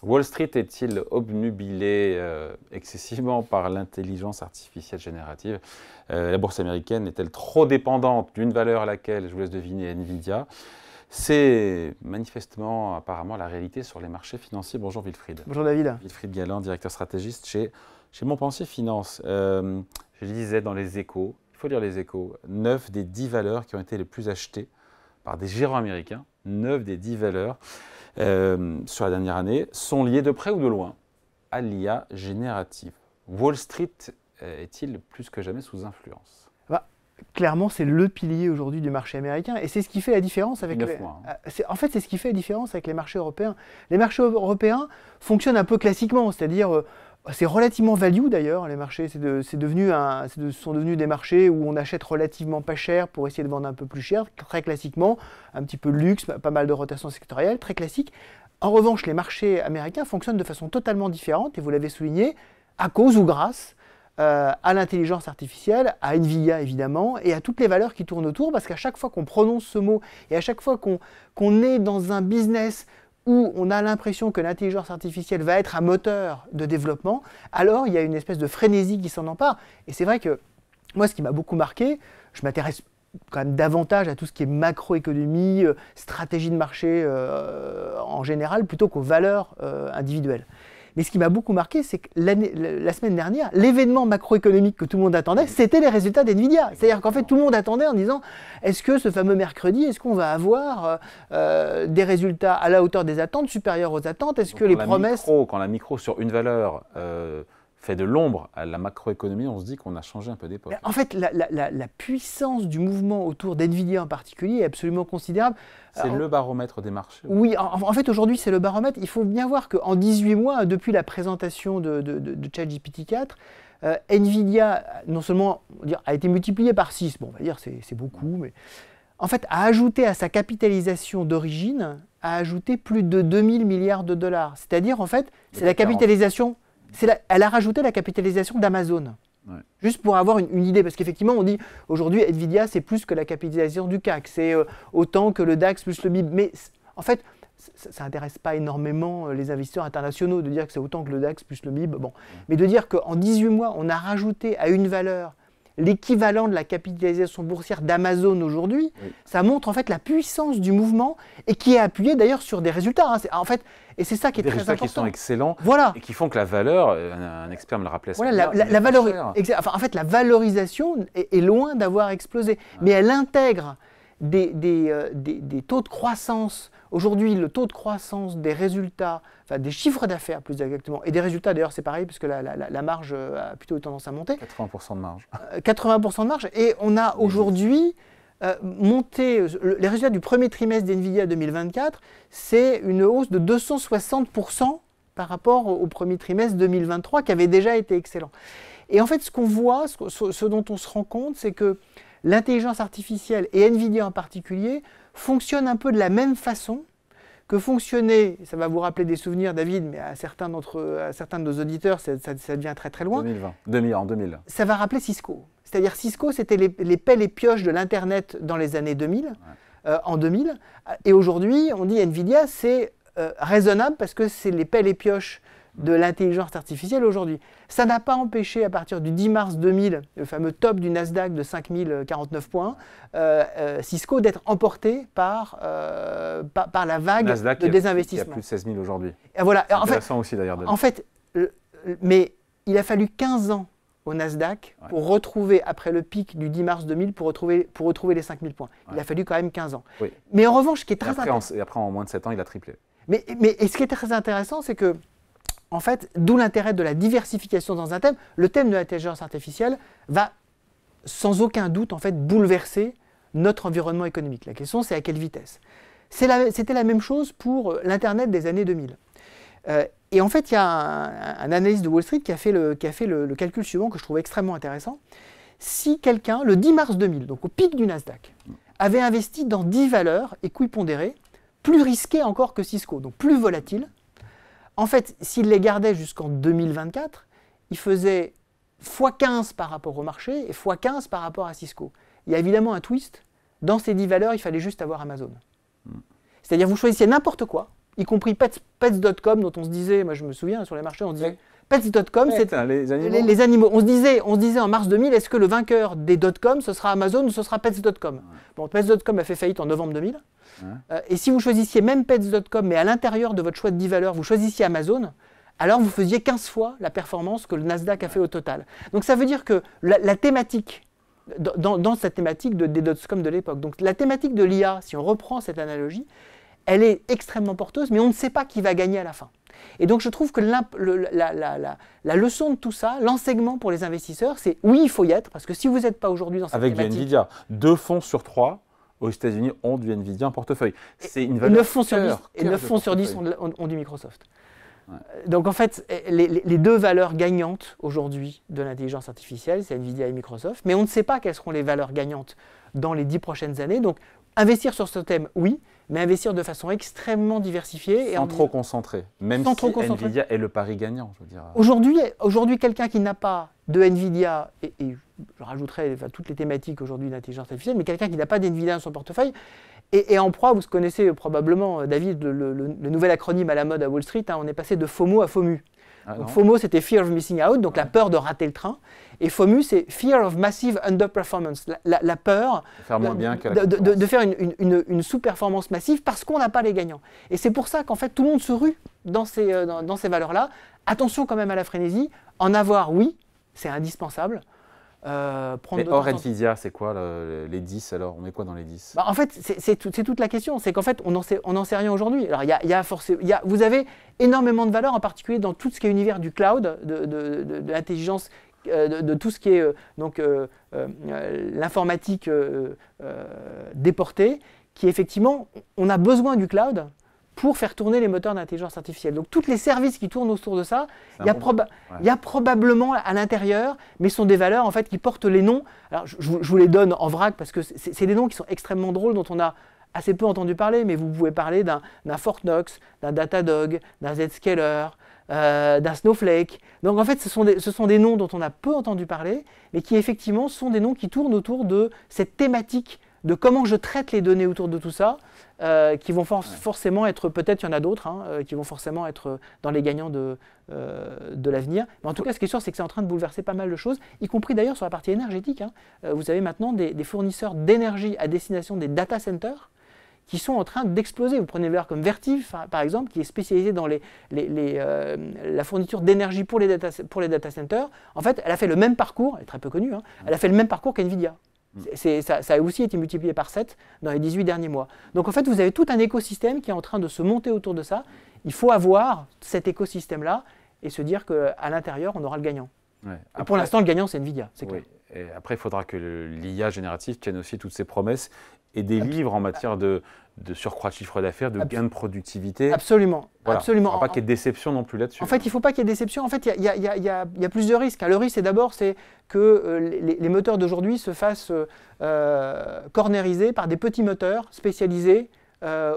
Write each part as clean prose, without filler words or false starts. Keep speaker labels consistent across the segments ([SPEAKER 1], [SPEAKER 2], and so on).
[SPEAKER 1] Wall Street est-il obnubilé excessivement par l'intelligence artificielle générative? La bourse américaine est-elle trop dépendante d'une valeur à laquelle, je vous laisse deviner, Nvidia? C'est manifestement, apparemment, la réalité sur les marchés financiers. Bonjour Wilfried.
[SPEAKER 2] Bonjour David.
[SPEAKER 1] Wilfried Galland, directeur stratégiste chez Montpensier Finance. Je lisais dans les Échos, il faut lire les Échos, 9 des 10 valeurs qui ont été les plus achetées par des gérants américains, 9 des 10 valeurs sur la dernière année, sont liées de près ou de loin à l'IA générative. Wall Street est-il plus que jamais sous influence?
[SPEAKER 2] Clairement, c'est le pilier aujourd'hui du marché américain et c'est ce qui fait la différence avec en fait, c'est ce qui fait la différence avec les marchés européens. Les marchés européens fonctionnent un peu classiquement, c'est-à-dire c'est relativement value d'ailleurs, les marchés, sont devenus des marchés où on achète relativement pas cher pour essayer de vendre un peu plus cher, très classiquement, un petit peu de luxe, pas mal de rotation sectorielle, très classique. En revanche, les marchés américains fonctionnent de façon totalement différente et vous l'avez souligné, à cause ou grâce à l'intelligence artificielle, à Nvidia évidemment, et à toutes les valeurs qui tournent autour, parce qu'à chaque fois qu'on prononce ce mot, et à chaque fois qu'on est dans un business où on a l'impression que l'intelligence artificielle va être un moteur de développement, alors il y a une espèce de frénésie qui s'en empare. Et c'est vrai que moi, ce qui m'a beaucoup marqué, je m'intéresse quand même davantage à tout ce qui est macroéconomie, stratégie de marché en général, plutôt qu'aux valeurs individuelles. Mais ce qui m'a beaucoup marqué, c'est que la semaine dernière, l'événement macroéconomique que tout le monde attendait, c'était les résultats d'Nvidia. C'est-à-dire qu'en fait, tout le monde attendait en disant, est-ce que ce fameux mercredi, est-ce qu'on va avoir des résultats à la hauteur des attentes, supérieurs aux attentes? Est-ce que les promesses...
[SPEAKER 1] Quand la micro sur une valeur fait de l'ombre à la macroéconomie, on se dit qu'on a changé un peu d'époque.
[SPEAKER 2] En fait, la puissance du mouvement autour d'Nvidia en particulier est absolument considérable.
[SPEAKER 1] C'est le baromètre des marchés.
[SPEAKER 2] Oui, en fait, aujourd'hui, c'est le baromètre. Il faut bien voir qu'en 18 mois, depuis la présentation de ChatGPT 4, Nvidia, non seulement a été multiplié par 6, bon, on va dire c'est beaucoup, mais en fait, a ajouté à sa capitalisation d'origine, a ajouté plus de 2000 milliards de dollars. C'est-à-dire, en fait, c'est la capitalisation... Elle a rajouté la capitalisation d'Amazon. Ouais. Juste pour avoir une idée, parce qu'effectivement, on dit aujourd'hui, Nvidia, c'est plus que la capitalisation du CAC, c'est autant que le DAX plus le MIB. Mais en fait, ça n'intéresse pas énormément les investisseurs internationaux de dire que c'est autant que le DAX plus le MIB. Bon. Mais de dire qu'en 18 mois, on a rajouté à une valeur l'équivalent de la capitalisation boursière d'Amazon aujourd'hui, oui. Ça montre en fait la puissance du mouvement et qui est appuyé d'ailleurs sur des résultats. Hein. En fait, et c'est ça qui est très important.
[SPEAKER 1] Des résultats qui sont excellents,
[SPEAKER 2] voilà.
[SPEAKER 1] Et qui font que la valeur, un expert me le rappelait.
[SPEAKER 2] Voilà, en fait, la valorisation est loin d'avoir explosé, ouais. Mais elle intègre des taux de croissance. Aujourd'hui, le taux de croissance des résultats, enfin des chiffres d'affaires plus exactement, et des résultats d'ailleurs c'est pareil puisque la marge a plutôt tendance à monter.
[SPEAKER 1] 80% de marge.
[SPEAKER 2] 80% de marge. Et on a aujourd'hui monté, les résultats du premier trimestre d'Nvidia 2024, c'est une hausse de 260% par rapport au premier trimestre 2023 qui avait déjà été excellent. Et en fait, ce qu'on voit, ce dont on se rend compte, c'est que l'intelligence artificielle, et Nvidia en particulier, fonctionnent un peu de la même façon que fonctionnait, ça va vous rappeler des souvenirs David, mais à certains de nos auditeurs, ça devient très très loin.
[SPEAKER 1] 2000.
[SPEAKER 2] Ça va rappeler Cisco. C'est-à-dire Cisco, c'était les pelles et pioches de l'Internet dans les années 2000, ouais. En 2000. Et aujourd'hui, on dit Nvidia, c'est raisonnable parce que c'est les pelles et pioches de l'intelligence artificielle aujourd'hui. Ça n'a pas empêché, à partir du 10 mars 2000, le fameux top du Nasdaq de 5049 points, Cisco d'être emporté par la vague
[SPEAKER 1] Nasdaq
[SPEAKER 2] de désinvestissement.
[SPEAKER 1] Il y a plus de 16 000 aujourd'hui.
[SPEAKER 2] Voilà.
[SPEAKER 1] C'est intéressant aussi d'ailleurs.
[SPEAKER 2] En fait, mais il a fallu 15 ans au Nasdaq pour retrouver, après le pic du 10 mars 2000, pour retrouver les 5000 points. Il a fallu quand même 15 ans. Oui. Mais en revanche, ce qui est très intéressant...
[SPEAKER 1] Et après, en moins de 7 ans, il a triplé.
[SPEAKER 2] Mais ce qui est très intéressant, c'est que en fait, d'où l'intérêt de la diversification dans un thème. Le thème de l'intelligence artificielle va sans aucun doute en fait bouleverser notre environnement économique. La question, c'est à quelle vitesse. C'était la même chose pour l'Internet des années 2000. Et en fait, il y a un analyste de Wall Street qui a fait le calcul suivant que je trouve extrêmement intéressant. Si quelqu'un, le 10 mars 2000, donc au pic du Nasdaq, avait investi dans 10 valeurs équipondérées, plus risquées encore que Cisco, donc plus volatiles, en fait, s'il les gardait jusqu'en 2024, il faisait x15 par rapport au marché et x15 par rapport à Cisco. Il y a évidemment un twist. Dans ces 10 valeurs, il fallait juste avoir Amazon. C'est-à-dire, vous choisissiez n'importe quoi, y compris Pets.com, dont on se disait, moi je me souviens sur les marchés, on se disait Pets.com, c'est les animaux. On se disait en mars 2000, est-ce que le vainqueur des .com, ce sera Amazon ou ce sera Pets.com? Bon, Pets.com a fait faillite en novembre 2000. Et si vous choisissiez même Pets.com, mais à l'intérieur de votre choix de 10 valeurs, vous choisissiez Amazon, alors vous faisiez 15 fois la performance que le Nasdaq a fait au total. Donc ça veut dire que la thématique, dans cette thématique des .com de l'époque, donc la thématique de l'IA, si on reprend cette analogie, elle est extrêmement porteuse, mais on ne sait pas qui va gagner à la fin. Et donc je trouve que la leçon de tout ça, l'enseignement pour les investisseurs, c'est oui, il faut y être, parce que si vous n'êtes pas aujourd'hui dans cette thématique...
[SPEAKER 1] Avec du Nvidia, 2 fonds sur 3 aux États-Unis ont du Nvidia en portefeuille. C'est une valeur.
[SPEAKER 2] 9 fonds sur 10 ont du Microsoft. Ouais. Donc en fait, les deux valeurs gagnantes aujourd'hui de l'intelligence artificielle, c'est Nvidia et Microsoft, mais on ne sait pas quelles seront les valeurs gagnantes dans les 10 prochaines années. Donc investir sur ce thème, oui, mais investir de façon extrêmement diversifiée.
[SPEAKER 1] Sans trop concentrer, même si Nvidia est le pari gagnant, je veux dire.
[SPEAKER 2] Aujourd'hui, quelqu'un qui n'a pas de Nvidia, et je rajouterai toutes les thématiques aujourd'hui d'intelligence artificielle, mais quelqu'un qui n'a pas d'Nvidia dans son portefeuille, et en proie, vous connaissez probablement, David, le nouvel acronyme à la mode à Wall Street, on est passé de FOMO à FOMU. Donc, FOMO, c'était Fear of Missing Out, donc la peur de rater le train. Et FOMU, c'est Fear of Massive Underperformance, la peur de faire une sous-performance massive parce qu'on n'a pas les gagnants. Et c'est pour ça qu'en fait, tout le monde se rue dans ces valeurs-là. Attention quand même à la frénésie. En avoir, oui, c'est indispensable.
[SPEAKER 1] Mais hors Nvidia, c'est quoi les 10 alors? On met quoi dans les 10?
[SPEAKER 2] En fait, c'est toute la question. C'est qu'en fait, on n'en sait rien aujourd'hui. Alors, vous avez énormément de valeurs, en particulier dans tout ce qui est univers du cloud, de l'intelligence, de tout ce qui est l'informatique déportée, qui effectivement, on a besoin du cloud pour faire tourner les moteurs d'intelligence artificielle. Donc, tous les services qui tournent autour de ça, il y a probablement à l'intérieur, mais ce sont des valeurs en fait, qui portent les noms. Alors, je vous les donne en vrac parce que c'est des noms qui sont extrêmement drôles, dont on a assez peu entendu parler, mais vous pouvez parler d'un Fortnox, d'un Datadog, d'un Zscaler, d'un Snowflake. Donc, en fait, ce sont des noms dont on a peu entendu parler, mais qui effectivement sont des noms qui tournent autour de cette thématique de comment je traite les données autour de tout ça, qui vont forcément être, peut-être il y en a d'autres, qui vont forcément être dans les gagnants de l'avenir. Mais en tout cas, ce qui est sûr, c'est que c'est en train de bouleverser pas mal de choses, y compris d'ailleurs sur la partie énergétique. Vous avez maintenant des fournisseurs d'énergie à destination des data centers qui sont en train d'exploser. Vous prenez une valeur comme Vertiv, par exemple, qui est spécialisée dans la fourniture d'énergie pour les data centers. En fait, elle a fait le même parcours, elle est très peu connue, elle a fait le même parcours qu'NVIDIA. Ça a aussi été multiplié par 7 dans les 18 derniers mois. Donc en fait, vous avez tout un écosystème qui est en train de se monter autour de ça. Il faut avoir cet écosystème-là et se dire qu'à l'intérieur, on aura le gagnant. Ouais. Et pour l'instant, le gagnant, c'est Nvidia.
[SPEAKER 1] Oui. Et après, il faudra que l'IA générative tienne aussi toutes ses promesses et des livres en matière de surcroît de chiffre d'affaires, de gain de productivité.
[SPEAKER 2] Absolument.
[SPEAKER 1] Voilà.
[SPEAKER 2] Absolument.
[SPEAKER 1] Il ne faut pas qu'il y ait de déception non plus là-dessus.
[SPEAKER 2] En fait, il ne faut pas qu'il y ait de déception. En fait, il y a plusieurs risques. Le risque, c'est que les moteurs d'aujourd'hui se fassent cornériser par des petits moteurs spécialisés.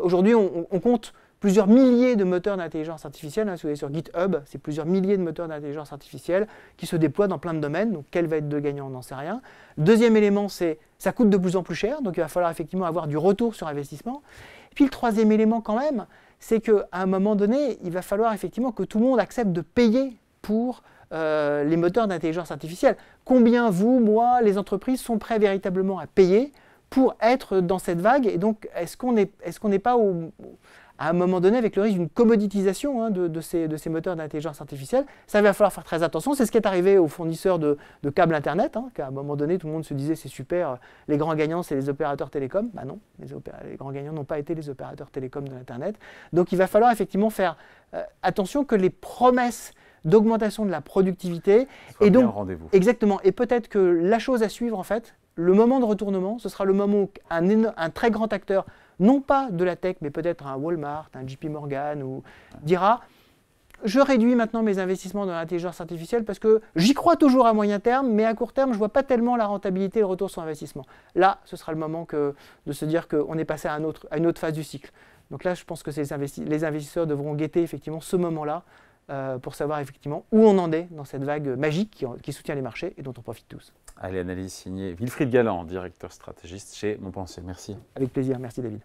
[SPEAKER 2] Aujourd'hui, on compte plusieurs milliers de moteurs d'intelligence artificielle. Si vous allez sur GitHub, c'est plusieurs milliers de moteurs d'intelligence artificielle qui se déploient dans plein de domaines. Donc, quel va être le gagnant, on n'en sait rien. Deuxième élément, c'est ça coûte de plus en plus cher. Donc, il va falloir effectivement avoir du retour sur investissement. Et puis, le troisième élément quand même, c'est qu'à un moment donné, il va falloir effectivement que tout le monde accepte de payer pour les moteurs d'intelligence artificielle. Combien vous, moi, les entreprises sont prêts véritablement à payer pour être dans cette vague? Et donc, est-ce qu'on n'est pas à un moment donné avec le risque d'une commoditisation de ces moteurs d'intelligence artificielle? Ça va falloir faire très attention. C'est ce qui est arrivé aux fournisseurs de câbles Internet, qu'à un moment donné, tout le monde se disait c'est super, les grands gagnants, c'est les opérateurs télécoms. Ben non, les grands gagnants n'ont pas été les opérateurs télécoms de l'Internet. Donc il va falloir effectivement faire attention que les promesses d'augmentation de la productivité
[SPEAKER 1] et donc rendez-vous.
[SPEAKER 2] Exactement. Et peut-être que la chose à suivre en fait, le moment de retournement, ce sera le moment où un très grand acteur, non pas de la tech, mais peut-être un Walmart, un JP Morgan, dira « Je réduis maintenant mes investissements dans l'intelligence artificielle parce que j'y crois toujours à moyen terme, mais à court terme, je ne vois pas tellement la rentabilité et le retour sur investissement. » Là, ce sera le moment de se dire qu'on est passé à une autre phase du cycle. Donc là, je pense que les investisseurs devront guetter effectivement ce moment-là pour savoir effectivement où on en est dans cette vague magique qui soutient les marchés et dont on profite tous.
[SPEAKER 1] Allez, analyse signée Wilfried Galland, directeur stratégiste chez Montpensier. Merci.
[SPEAKER 2] Avec plaisir. Merci David.